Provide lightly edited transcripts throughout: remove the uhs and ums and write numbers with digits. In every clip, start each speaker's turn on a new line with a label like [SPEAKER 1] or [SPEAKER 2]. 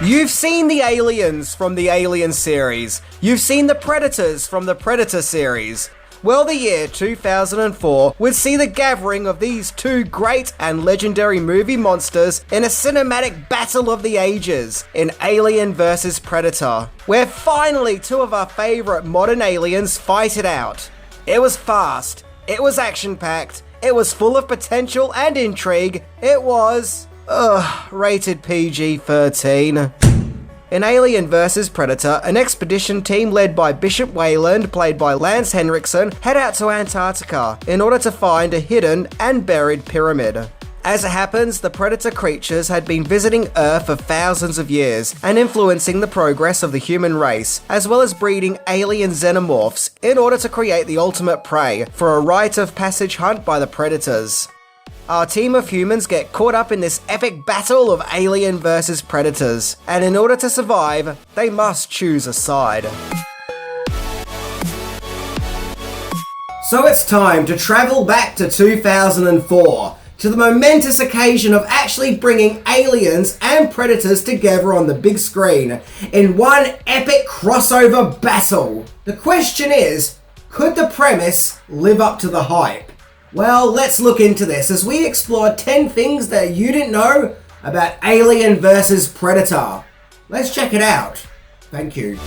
[SPEAKER 1] You've seen the aliens from the Alien series. You've seen the Predators from the Predator series. Well, the year 2004 would see the gathering of these two great and legendary movie monsters in a cinematic battle of the ages in Alien vs Predator, where finally two of our favourite modern aliens fight it out. It was fast, it was action-packed, it was full of potential and intrigue, it was... rated PG-13. In Alien vs Predator, an expedition team led by Bishop Wayland, played by Lance Henriksen, head out to Antarctica in order to find a hidden and buried pyramid. As it happens, the Predator creatures had been visiting Earth for thousands of years and influencing the progress of the human race, as well as breeding alien xenomorphs in order to create the ultimate prey for a rite of passage hunt by the Predators. Our team of humans get caught up in this epic battle of Alien versus Predators, and in order to survive, they must choose a side. So it's time to travel back to 2004, to the momentous occasion of actually bringing aliens and predators together on the big screen in one epic crossover battle. The question is, could the premise live up to the hype? Well, let's look into this as we explore 10 things that you didn't know about Alien vs Predator. Let's check it out. Thank you.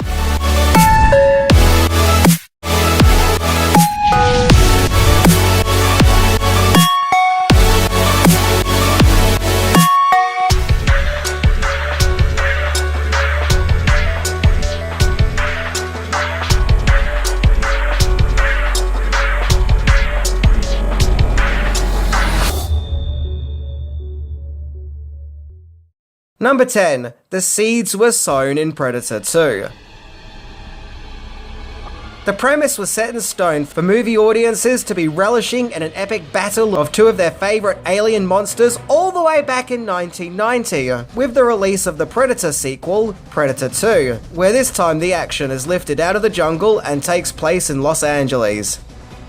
[SPEAKER 1] Number 10. The seeds were sown in Predator 2. The premise was set in stone for movie audiences to be relishing in an epic battle of two of their favourite alien monsters all the way back in 1990, with the release of the Predator sequel, Predator 2, where this time the action is lifted out of the jungle and takes place in Los Angeles.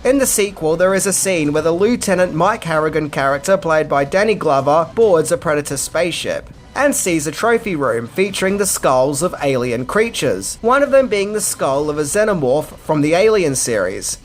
[SPEAKER 1] In the sequel, there is a scene where the Lieutenant Mike Harrigan character, played by Danny Glover, boards a Predator spaceship and sees a trophy room featuring the skulls of alien creatures, one of them being the skull of a xenomorph from the Alien series.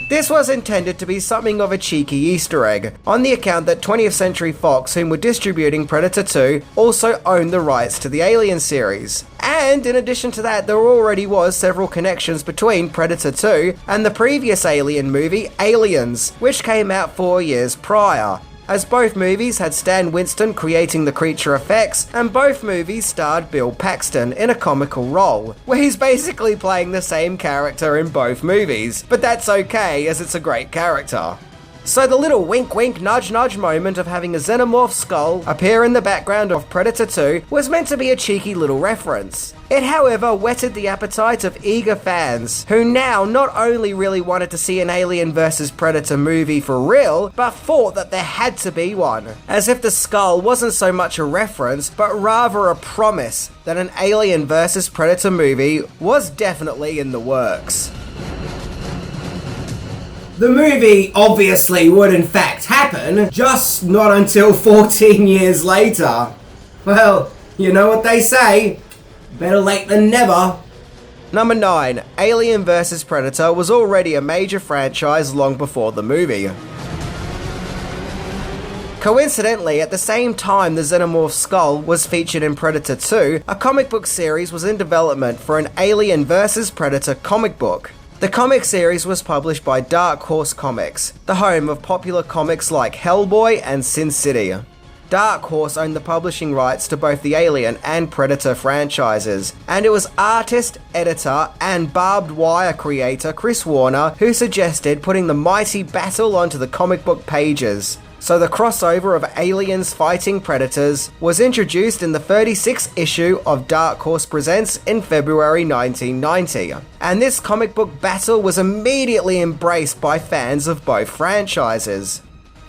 [SPEAKER 1] This was intended to be something of a cheeky Easter egg, on the account that 20th Century Fox, whom were distributing Predator 2, also owned the rights to the Alien series. And in addition to that, there already was several connections between Predator 2 and the previous Alien movie, Aliens, which came out 4 years prior, as both movies had Stan Winston creating the creature effects, and both movies starred Bill Paxton in a comical role, where he's basically playing the same character in both movies, but that's okay as it's a great character. So the little wink wink nudge nudge moment of having a xenomorph skull appear in the background of Predator 2 was meant to be a cheeky little reference. It however whetted the appetite of eager fans, who now not only really wanted to see an Alien vs Predator movie for real, but thought that there had to be one, as if the skull wasn't so much a reference, but rather a promise that an Alien vs Predator movie was definitely in the works. The movie obviously would in fact happen, just not until 14 years later. Well, you know what they say, better late than never. Number 9. Alien vs Predator was already a major franchise long before the movie. Coincidentally, at the same time the Xenomorph skull was featured in Predator 2, a comic book series was in development for an Alien vs Predator comic book. The comic series was published by Dark Horse Comics, the home of popular comics like Hellboy and Sin City. Dark Horse owned the publishing rights to both the Alien and Predator franchises, and it was artist, editor, and barbed wire creator Chris Warner who suggested putting the mighty battle onto the comic book pages. So the crossover of aliens fighting predators was introduced in the 36th issue of Dark Horse Presents in February 1990, and this comic book battle was immediately embraced by fans of both franchises.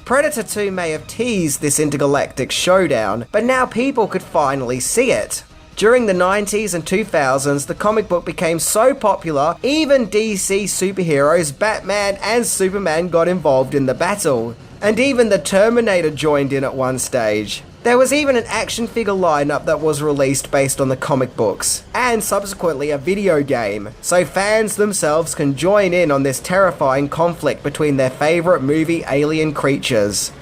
[SPEAKER 1] Predator 2 may have teased this intergalactic showdown, but now people could finally see it. During the 90s and 2000s, the comic book became so popular, even DC superheroes Batman and Superman got involved in the battle. And even the Terminator joined in at one stage. There was even an action figure lineup that was released based on the comic books, and subsequently a video game, so fans themselves can join in on this terrifying conflict between their favourite movie alien creatures.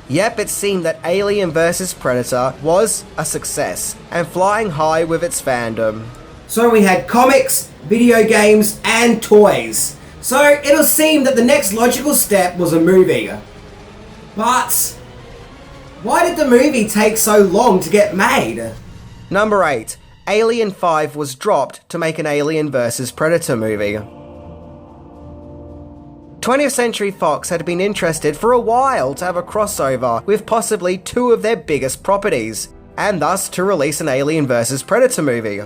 [SPEAKER 1] Yep, it seemed that Alien vs Predator was a success, and flying high with its fandom. So we had comics, video games, and toys. So it'll seem that the next logical step was a movie. But why did the movie take so long to get made? Number 8. Alien 5 was dropped to make an Alien vs Predator movie. 20th Century Fox had been interested for a while to have a crossover with possibly two of their biggest properties, and thus to release an Alien vs Predator movie.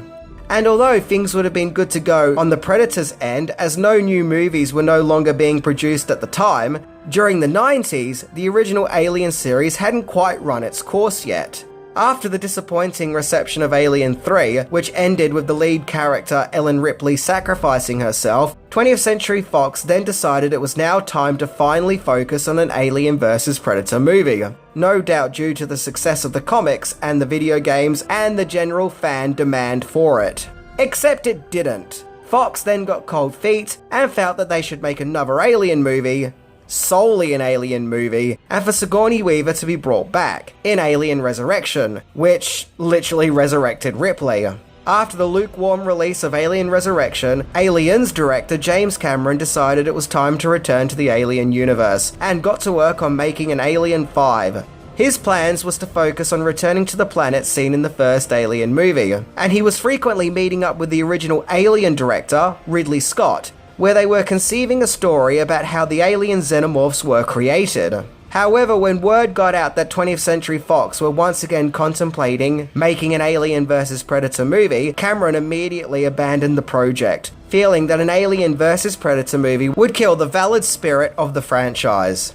[SPEAKER 1] And although things would have been good to go on the Predator's end, as no new movies were no longer being produced at the time, during the 90s, the original Alien series hadn't quite run its course yet. After the disappointing reception of Alien 3, which ended with the lead character Ellen Ripley sacrificing herself, 20th Century Fox then decided it was now time to finally focus on an Alien vs Predator movie. No doubt due to the success of the comics and the video games and the general fan demand for it. Except it didn't. Fox then got cold feet and felt that they should make another Alien movie, solely an Alien movie, and for Sigourney Weaver to be brought back in Alien Resurrection, which literally resurrected Ripley. After the lukewarm release of Alien Resurrection, Aliens director James Cameron decided it was time to return to the Alien universe, and got to work on making an Alien 5. His plans was to focus on returning to the planet seen in the first Alien movie, and he was frequently meeting up with the original Alien director, Ridley Scott, where they were conceiving a story about how the alien xenomorphs were created. However, when word got out that 20th Century Fox were once again contemplating making an Alien vs Predator movie, Cameron immediately abandoned the project, feeling that an Alien vs Predator movie would kill the valid spirit of the franchise.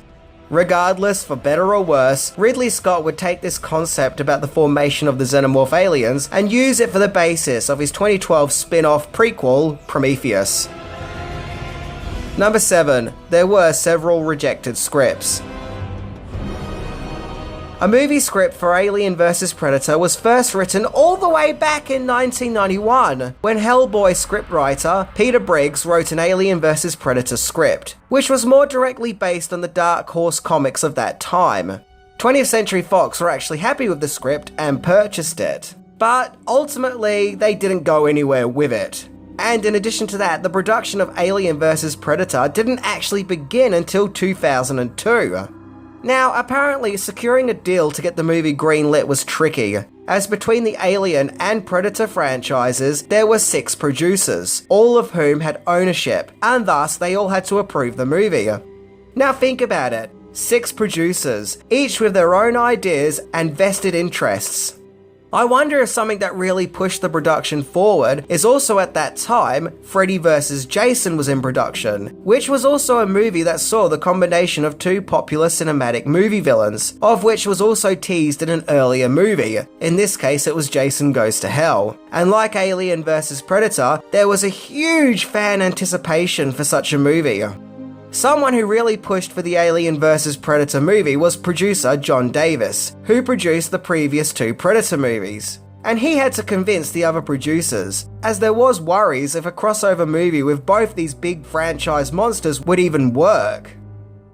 [SPEAKER 1] Regardless, for better or worse, Ridley Scott would take this concept about the formation of the xenomorph aliens and use it for the basis of his 2012 spin-off prequel, Prometheus. Number 7. There were several rejected scripts. A movie script for Alien vs Predator was first written all the way back in 1991, when Hellboy scriptwriter Peter Briggs wrote an Alien vs Predator script, which was more directly based on the Dark Horse comics of that time. 20th Century Fox were actually happy with the script and purchased it, but ultimately they didn't go anywhere with it. And in addition to that, the production of Alien vs Predator didn't actually begin until 2002. Now, apparently securing a deal to get the movie greenlit was tricky, as between the Alien and Predator franchises, there were 6 producers, all of whom had ownership, and thus they all had to approve the movie. Now think about it, 6 producers, each with their own ideas and vested interests. I wonder if something that really pushed the production forward is also at that time, Freddy vs. Jason was in production, which was also a movie that saw the combination of 2 popular cinematic movie villains, of which was also teased in an earlier movie. In this case, it was Jason Goes to Hell. And like Alien vs. Predator, there was a huge fan anticipation for such a movie. Someone who really pushed for the Alien vs Predator movie was producer John Davis, who produced the previous 2 Predator movies. And he had to convince the other producers, as there was worries if a crossover movie with both these big franchise monsters would even work.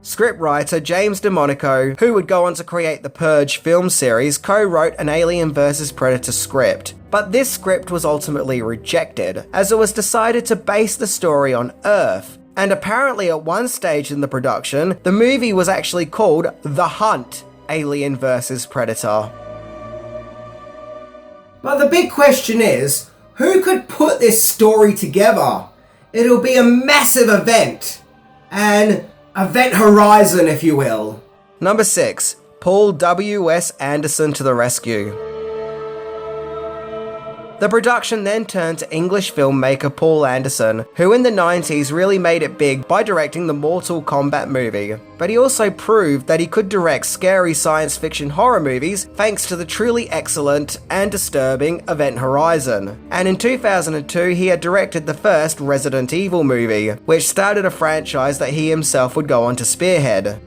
[SPEAKER 1] Scriptwriter James DeMonico, who would go on to create the Purge film series, co-wrote an Alien vs Predator script. But this script was ultimately rejected, as it was decided to base the story on Earth. And apparently at one stage in the production, the movie was actually called The Hunt, Alien vs Predator. But the big question is, who could put this story together? It'll be a massive event. An event horizon, if you will. Number 6. Paul W.S. Anderson to the rescue. The production then turned to English filmmaker Paul Anderson, who in the 90s really made it big by directing the Mortal Kombat movie. But he also proved that he could direct scary science fiction horror movies thanks to the truly excellent and disturbing Event Horizon. And in 2002, he had directed the first Resident Evil movie, which started a franchise that he himself would go on to spearhead.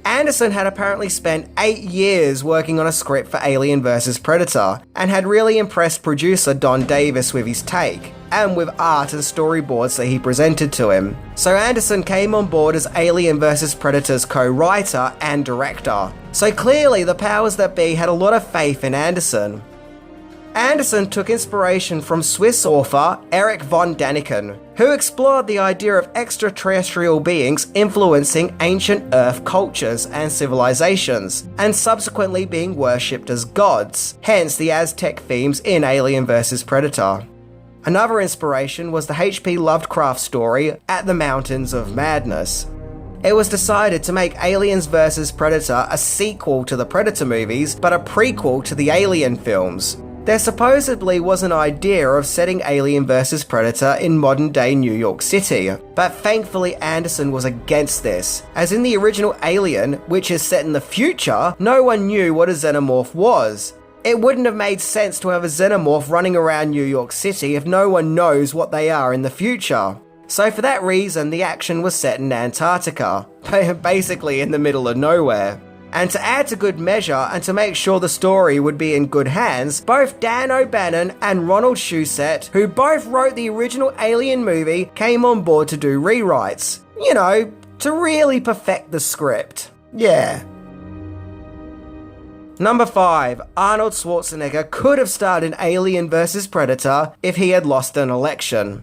[SPEAKER 1] Anderson had apparently spent 8 years working on a script for Alien vs Predator, and had really impressed producer Don Davis with his take, and with art and storyboards that he presented to him. So Anderson came on board as Alien vs Predator's co-writer and director. So clearly the powers that be had a lot of faith in Anderson. Anderson took inspiration from Swiss author Erich von Däniken, who explored the idea of extraterrestrial beings influencing ancient Earth cultures and civilizations, and subsequently being worshipped as gods, hence the Aztec themes in Alien vs Predator. Another inspiration was the H.P. Lovecraft story At the Mountains of Madness. It was decided to make Aliens vs Predator a sequel to the Predator movies, but a prequel to the Alien films. There supposedly was an idea of setting Alien vs Predator in modern-day New York City, but thankfully Anderson was against this, as in the original Alien, which is set in the future, no one knew what a xenomorph was. It wouldn't have made sense to have a xenomorph running around New York City if no one knows what they are in the future. So for that reason, the action was set in Antarctica, basically in the middle of nowhere. And to add to good measure, and to make sure the story would be in good hands, both Dan O'Bannon and Ronald Shusett, who both wrote the original Alien movie, came on board to do rewrites. You know, to really perfect the script. Yeah. Number 5. Arnold Schwarzenegger could have starred in Alien vs Predator if he had lost an election.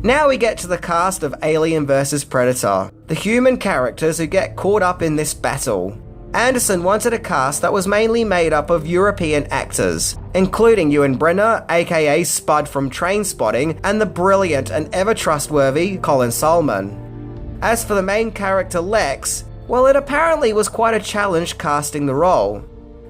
[SPEAKER 1] Now we get to the cast of Alien vs Predator, the human characters who get caught up in this battle. Anderson wanted a cast that was mainly made up of European actors, including Ewan Brenner, aka Spud from Trainspotting, and the brilliant and ever-trustworthy Colin Salmon. As for the main character Lex, well, it apparently was quite a challenge casting the role.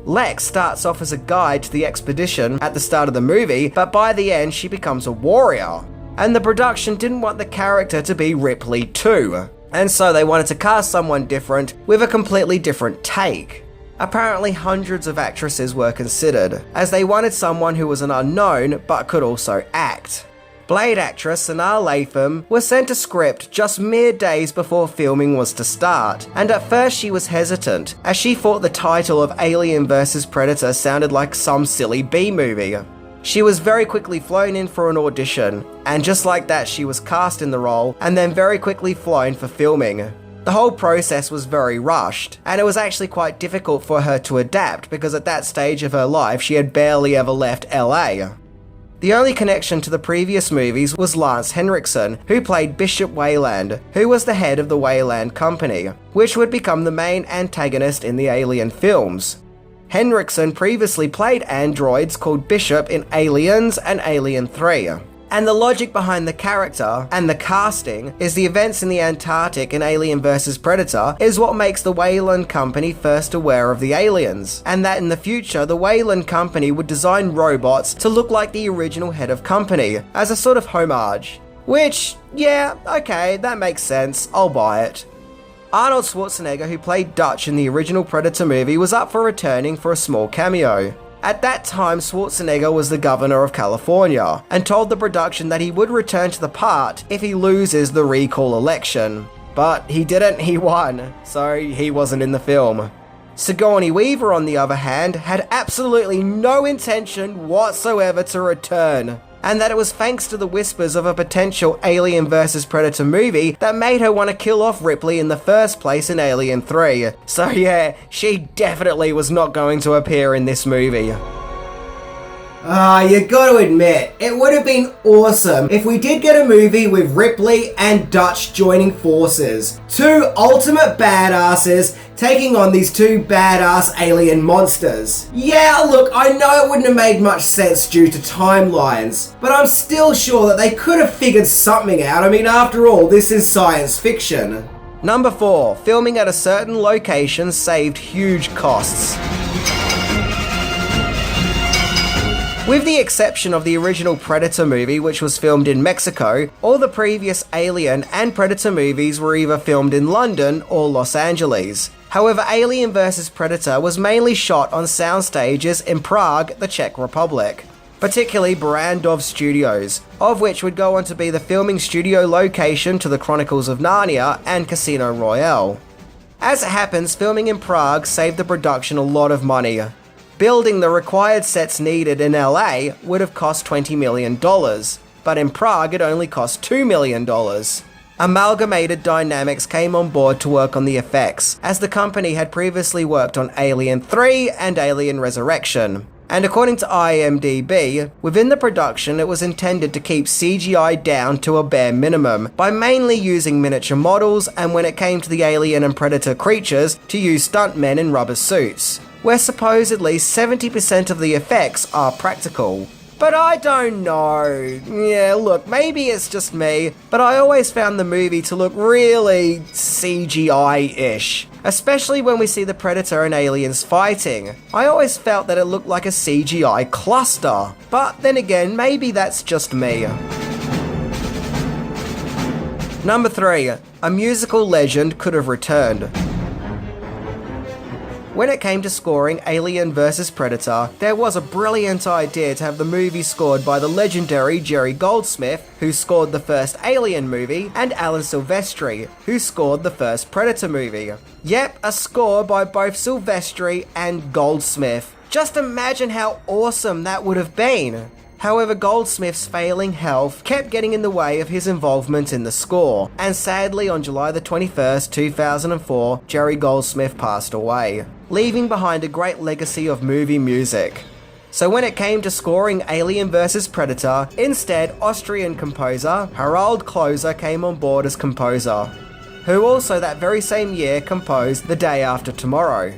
[SPEAKER 1] Lex starts off as a guide to the expedition at the start of the movie, but by the end she becomes a warrior. And the production didn't want the character to be Ripley too, and so they wanted to cast someone different with a completely different take. Apparently hundreds of actresses were considered, as they wanted someone who was an unknown but could also act. Blade actress Sanaa Lathan was sent a script just mere days before filming was to start, and at first she was hesitant, as she thought the title of Alien vs Predator sounded like some silly B-movie. She was very quickly flown in for an audition, and just like that she was cast in the role, and then very quickly flown for filming. The whole process was very rushed, and it was actually quite difficult for her to adapt because at that stage of her life she had barely ever left LA. The only connection to the previous movies was Lance Henriksen, who played Bishop Weyland, who was the head of the Weyland Company, which would become the main antagonist in the Alien films. Henriksen previously played androids called Bishop in Aliens and Alien 3. And the logic behind the character and the casting is the events in the Antarctic in Alien vs Predator is what makes the Weyland Company first aware of the aliens, and that in the future the Weyland Company would design robots to look like the original head of company, as a sort of homage. Which, yeah, okay, that makes sense, I'll buy it. Arnold Schwarzenegger, who played Dutch in the original Predator movie, was up for returning for a small cameo. At that time, Schwarzenegger was the governor of California, and told the production that he would return to the part if he loses the recall election. But he didn't, he won, so he wasn't in the film. Sigourney Weaver, on the other hand, had absolutely no intention whatsoever to return, and that it was thanks to the whispers of a potential Alien vs Predator movie that made her want to kill off Ripley in the first place in Alien 3. So yeah, she definitely was not going to appear in this movie. You gotta admit, it would have been awesome if we did get a movie with Ripley and Dutch joining forces. Two ultimate badasses taking on these two badass alien monsters. Yeah, look, I know it wouldn't have made much sense due to timelines, but I'm still sure that they could have figured something out. I mean, after all, this is science fiction. Number 4. Filming at a certain location saved huge costs. With the exception of the original Predator movie, which was filmed in Mexico, all the previous Alien and Predator movies were either filmed in London or Los Angeles. However, Alien vs Predator was mainly shot on sound stages in Prague, the Czech Republic, particularly Barrandov Studios, of which would go on to be the filming studio location to the Chronicles of Narnia and Casino Royale. As it happens, filming in Prague saved the production a lot of money. Building the required sets needed in LA would have cost $20 million, but in Prague it only cost $2 million. Amalgamated Dynamics came on board to work on the effects, as the company had previously worked on Alien 3 and Alien Resurrection. And according to IMDb, within the production it was intended to keep CGI down to a bare minimum, by mainly using miniature models, and when it came to the Alien and Predator creatures, to use stuntmen in rubber suits, where supposedly 70% of the effects are practical. But I don't know. Yeah, look, maybe it's just me, but I always found the movie to look really CGI-ish. Especially when we see the Predator and aliens fighting. I always felt that it looked like a CGI cluster. But then again, maybe that's just me. Number 3. A musical legend could have returned. When it came to scoring Alien vs Predator, there was a brilliant idea to have the movie scored by the legendary Jerry Goldsmith, who scored the first Alien movie, and Alan Silvestri, who scored the first Predator movie. Yep, a score by both Silvestri and Goldsmith. Just imagine how awesome that would have been. However, Goldsmith's failing health kept getting in the way of his involvement in the score, and sadly on July the 21st, 2004, Jerry Goldsmith passed away, leaving behind a great legacy of movie music. So when it came to scoring Alien vs Predator, instead Austrian composer Harald Kloser came on board as composer, who also that very same year composed The Day After Tomorrow.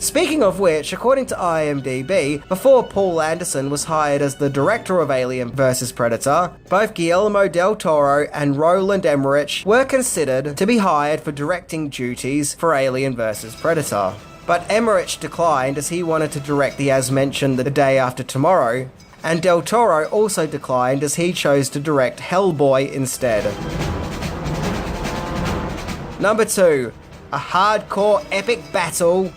[SPEAKER 1] Speaking of which, according to IMDb, before Paul Anderson was hired as the director of Alien vs Predator, both Guillermo del Toro and Roland Emmerich were considered to be hired for directing duties for Alien vs Predator. But Emmerich declined as he wanted to direct the as-mentioned The Day After Tomorrow, and del Toro also declined as he chose to direct Hellboy instead. Number 2. A hardcore epic battle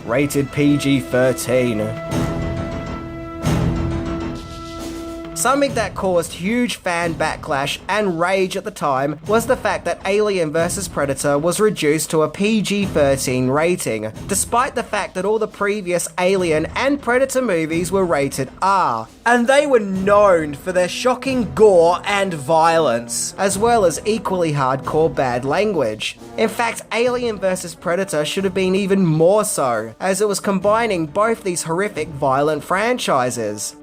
[SPEAKER 1] rated PG-13. Something that caused huge fan backlash and rage at the time was the fact that Alien vs Predator was reduced to a PG-13 rating, despite the fact that all the previous Alien and Predator movies were rated R, and they were known for their shocking gore and violence, as well as equally hardcore bad language. In fact, Alien vs Predator should have been even more so, as it was combining both these horrific violent franchises.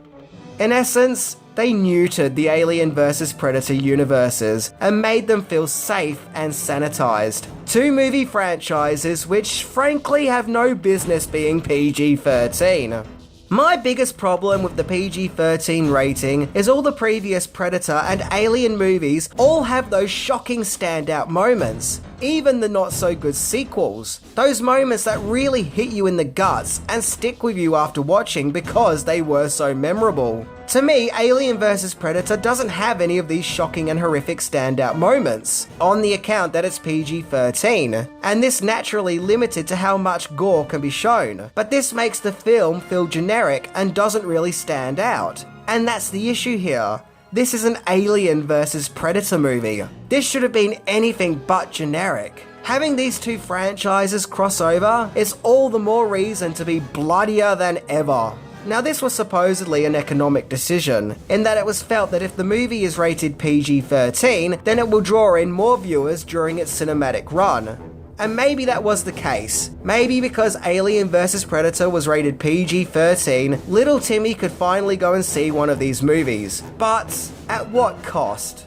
[SPEAKER 1] In essence, they neutered the Alien vs Predator universes and made them feel safe and sanitized. Two movie franchises which frankly have no business being PG-13. My biggest problem with the PG-13 rating is all the previous Predator and Alien movies all have those shocking standout moments. Even the not-so-good sequels. Those moments that really hit you in the guts and stick with you after watching because they were so memorable. To me, Alien vs Predator doesn't have any of these shocking and horrific standout moments, on the account that it's PG-13, and this naturally limited to how much gore can be shown. But this makes the film feel generic and doesn't really stand out. And that's the issue here. This is an Alien vs Predator movie. This should have been anything but generic. Having these two franchises cross over is all the more reason to be bloodier than ever. Now, this was supposedly an economic decision, in that it was felt that if the movie is rated PG-13, then it will draw in more viewers during its cinematic run. And maybe that was the case. Maybe because Alien vs Predator was rated PG-13, little Timmy could finally go and see one of these movies. But at what cost?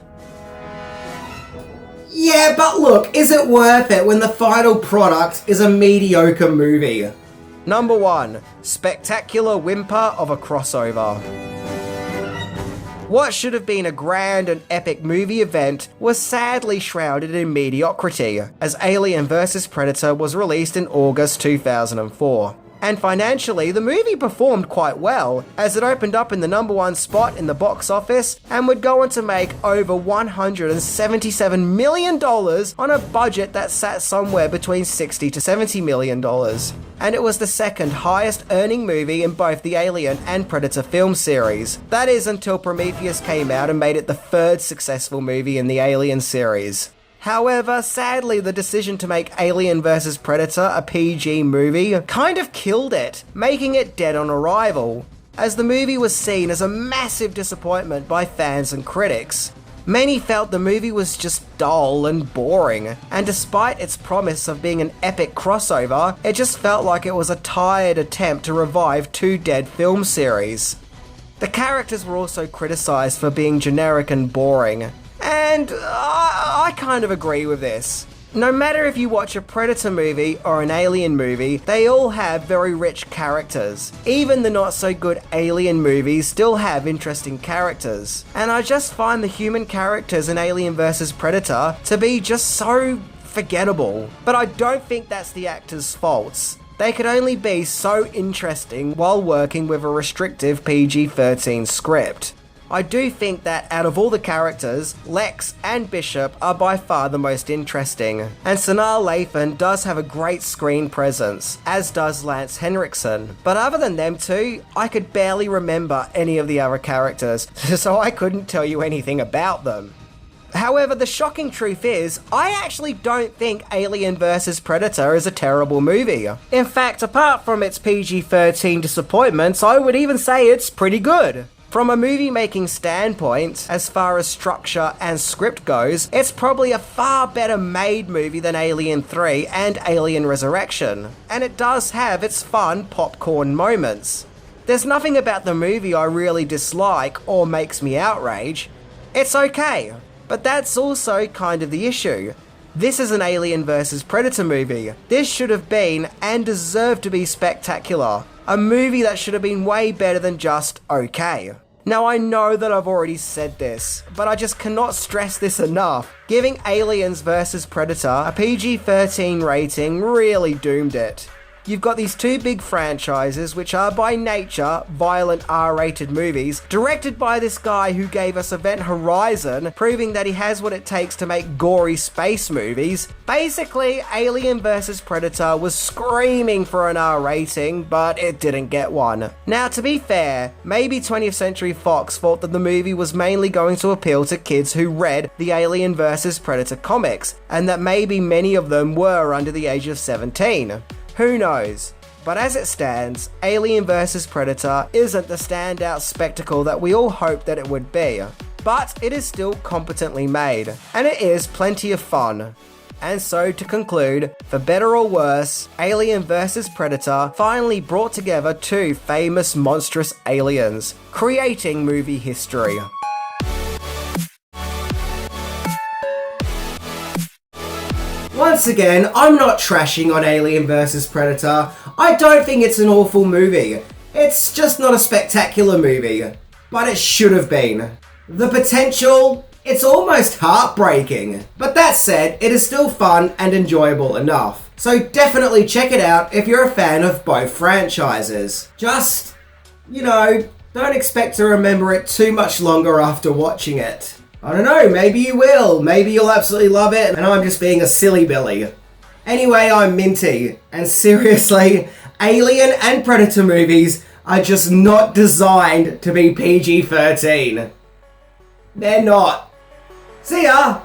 [SPEAKER 1] Yeah, but look, is it worth it when the final product is a mediocre movie? Number 1. Spectacular whimper of a crossover. What should have been a grand and epic movie event was sadly shrouded in mediocrity, as Alien vs Predator was released in August 2004. And financially, the movie performed quite well, as it opened up in the #1 spot in the box office and would go on to make over $177 million on a budget that sat somewhere between $60 to $70 million. And it was the second highest earning movie in both the Alien and Predator film series. That is until Prometheus came out and made it the third successful movie in the Alien series. However, sadly, the decision to make Alien vs. Predator a PG movie kind of killed it, making it dead on arrival, as the movie was seen as a massive disappointment by fans and critics. Many felt the movie was just dull and boring, and despite its promise of being an epic crossover, it just felt like it was a tired attempt to revive two dead film series. The characters were also criticised for being generic and boring. And I kind of agree with this. No matter if you watch a Predator movie or an Alien movie, they all have very rich characters. Even the not so good Alien movies still have interesting characters. And I just find the human characters in Alien vs. Predator to be just so forgettable. But I don't think that's the actors' faults. They could only be so interesting while working with a restrictive PG-13 script. I do think that out of all the characters, Lex and Bishop are by far the most interesting, and Sanaa Lathan does have a great screen presence, as does Lance Henriksen. But other than them two, I could barely remember any of the other characters, so I couldn't tell you anything about them. However, the shocking truth is, I actually don't think Alien vs. Predator is a terrible movie. In fact, apart from its PG-13 disappointments, I would even say it's pretty good. From a movie-making standpoint, as far as structure and script goes, it's probably a far better made movie than Alien 3 and Alien Resurrection, and it does have its fun popcorn moments. There's nothing about the movie I really dislike or makes me outrage. It's okay, but that's also kind of the issue. This is an Alien vs. Predator movie. This should have been, and deserved to be, spectacular. A movie that should have been way better than just okay. Now I know that I've already said this, but I just cannot stress this enough. Giving Aliens vs. Predator a PG-13 rating really doomed it. You've got these two big franchises which are by nature violent R-rated movies, directed by this guy who gave us Event Horizon, proving that he has what it takes to make gory space movies. Basically, Alien vs. Predator was screaming for an R rating, but it didn't get one. Now, to be fair, maybe 20th Century Fox thought that the movie was mainly going to appeal to kids who read the Alien vs. Predator comics, and that maybe many of them were under the age of 17. Who knows? But as it stands, Alien vs. Predator isn't the standout spectacle that we all hoped that it would be. But it is still competently made, and it is plenty of fun. And so to conclude, for better or worse, Alien vs. Predator finally brought together two famous monstrous aliens, creating movie history. Once again, I'm not trashing on Alien vs. Predator. I don't think it's an awful movie. It's just not a spectacular movie. But it should have been. The potential, it's almost heartbreaking. But that said, it is still fun and enjoyable enough. So definitely check it out if you're a fan of both franchises. Just, don't expect to remember it too much longer after watching it. I don't know, maybe you will. Maybe you'll absolutely love it, and I'm just being a silly Billy. Anyway, I'm Minty, and seriously, Alien and Predator movies are just not designed to be PG-13. They're not. See ya!